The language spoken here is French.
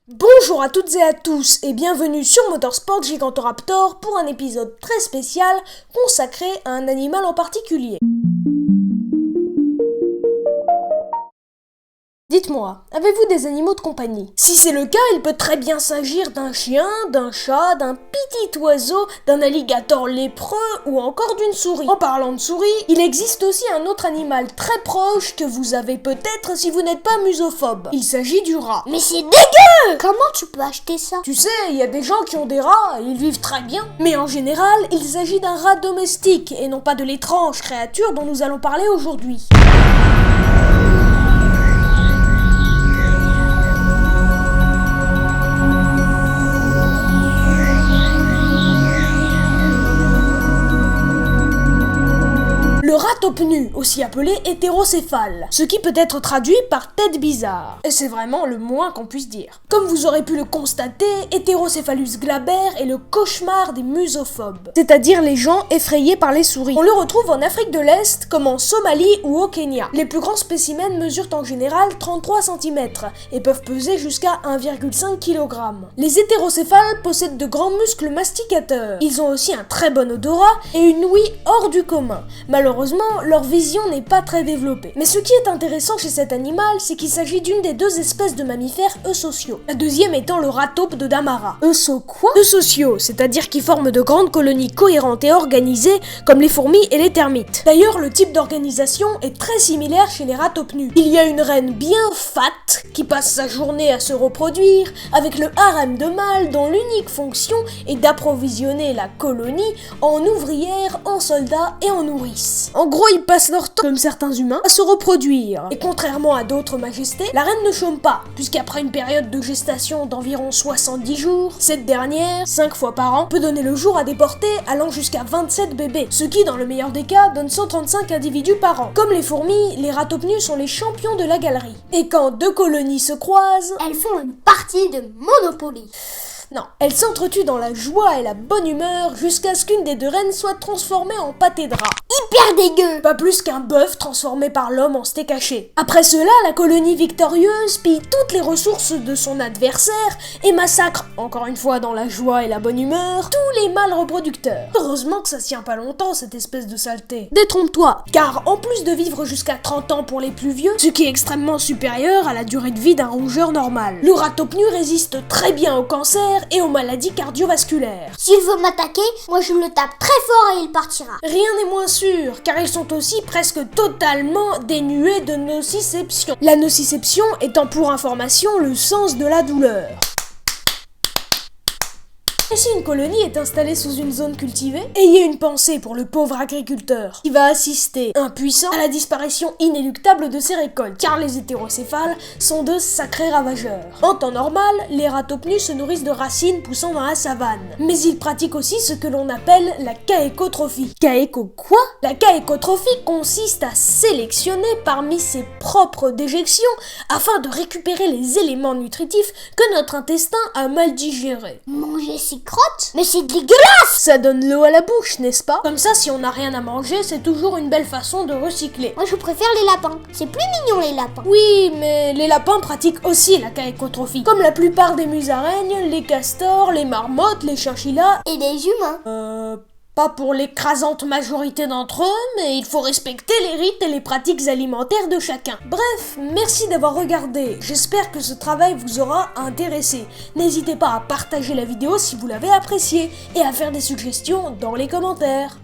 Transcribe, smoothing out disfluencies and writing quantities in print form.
Bonjour à toutes et à tous et bienvenue sur Motorsport Gigantoraptor pour un épisode très spécial consacré à un animal en particulier. Dites-moi, avez-vous des animaux de compagnie? Si c'est le cas, il peut très bien s'agir d'un chien, d'un chat, d'un petit oiseau, d'un alligator lépreux ou encore d'une souris. En parlant de souris, il existe aussi un autre animal très proche que vous avez peut-être si vous n'êtes pas musophobe. Il s'agit du rat. Mais c'est dégueu! Comment tu peux acheter ça? Tu sais, il y a des gens qui ont des rats et ils vivent très bien. Mais en général, il s'agit d'un rat domestique et non pas de l'étrange créature dont nous allons parler aujourd'hui. Le rat taupe-nu, aussi appelé hétérocéphale, ce qui peut être traduit par tête bizarre. Et c'est vraiment le moins qu'on puisse dire. Comme vous aurez pu le constater, Heterocephalus glaber est le cauchemar des musophobes, c'est-à-dire les gens effrayés par les souris. On le retrouve en Afrique de l'Est, comme en Somalie ou au Kenya. Les plus grands spécimens mesurent en général 33 cm et peuvent peser jusqu'à 1,5 kg. Les hétérocéphales possèdent de grands muscles masticateurs. Ils ont aussi un très bon odorat et une ouïe hors du commun. Malheureusement, leur vision n'est pas très développée. Mais ce qui est intéressant chez cet animal, c'est qu'il s'agit d'une des deux espèces de mammifères eusociaux. La deuxième étant le rat taupe de Damara. Quoi? Eusociaux, c'est-à-dire qui forment de grandes colonies cohérentes et organisées, comme les fourmis et les termites. D'ailleurs, le type d'organisation est très similaire chez les rats taupes nus. Il y a une reine bien fat, qui passe sa journée à se reproduire, avec le harem de mâles dont l'unique fonction est d'approvisionner la colonie en ouvrières, en soldats et en nourrices. En gros, ils passent leur temps, comme certains humains, à se reproduire. Et contrairement à d'autres majestés, la reine ne chôme pas, puisqu'après une période de gestation d'environ 70 jours, cette dernière, 5 fois par an, peut donner le jour à des portées allant jusqu'à 27 bébés, ce qui, dans le meilleur des cas, donne 135 individus par an. Comme les fourmis, les rats taupes nus sont les champions de la galerie. Et quand deux colonies se croisent, Elles font une partie de Monopoly. non, elles s'entretuent dans la joie et la bonne humeur jusqu'à ce qu'une des deux reines soit transformée en pâté de rat. Hyper dégueu! Pas plus qu'un bœuf transformé par l'homme en steak haché. Après cela, la colonie victorieuse pille toutes les ressources de son adversaire et massacre, encore une fois dans la joie et la bonne humeur, tous les mâles reproducteurs. Heureusement que ça tient pas longtemps, cette espèce de saleté. Détrompe-toi, car en plus de vivre jusqu'à 30 ans pour les plus vieux, ce qui est extrêmement supérieur à la durée de vie d'un rongeur normal, le rat taupe nu résiste très bien au cancer et aux maladies cardiovasculaires. S'il veut m'attaquer, moi je le tape très fort et il partira. Rien n'est moins sûr, car ils sont aussi presque totalement dénués de nociception. La nociception étant pour information le sens de la douleur. Et si une colonie est installée sous une zone cultivée, ayez une pensée pour le pauvre agriculteur qui va assister, impuissant, à la disparition inéluctable de ses récoltes, car les hétérocéphales sont de sacrés ravageurs. En temps normal, les rats taupes nus se nourrissent de racines poussant dans la savane, mais ils pratiquent aussi ce que l'on appelle la caécotrophie. Quoi? La caécotrophie consiste à sélectionner parmi ses propres déjections afin de récupérer les éléments nutritifs que notre intestin a mal digérés. Manger ses crottes? Mais c'est dégueulasse! Ça donne l'eau à la bouche, n'est-ce pas? Comme ça, si on n'a rien à manger, c'est toujours une belle façon de recycler. Moi je préfère les lapins. C'est plus mignon les lapins. Oui, mais les lapins pratiquent aussi la caécotrophie. Comme la plupart des musaraignes, les castors, les marmottes, les chinchillas... Et les humains. Pas pour l'écrasante majorité d'entre eux, mais il faut respecter les rites et les pratiques alimentaires de chacun. Bref, merci d'avoir regardé. J'espère que ce travail vous aura intéressé. N'hésitez pas à partager la vidéo si vous l'avez appréciée et à faire des suggestions dans les commentaires.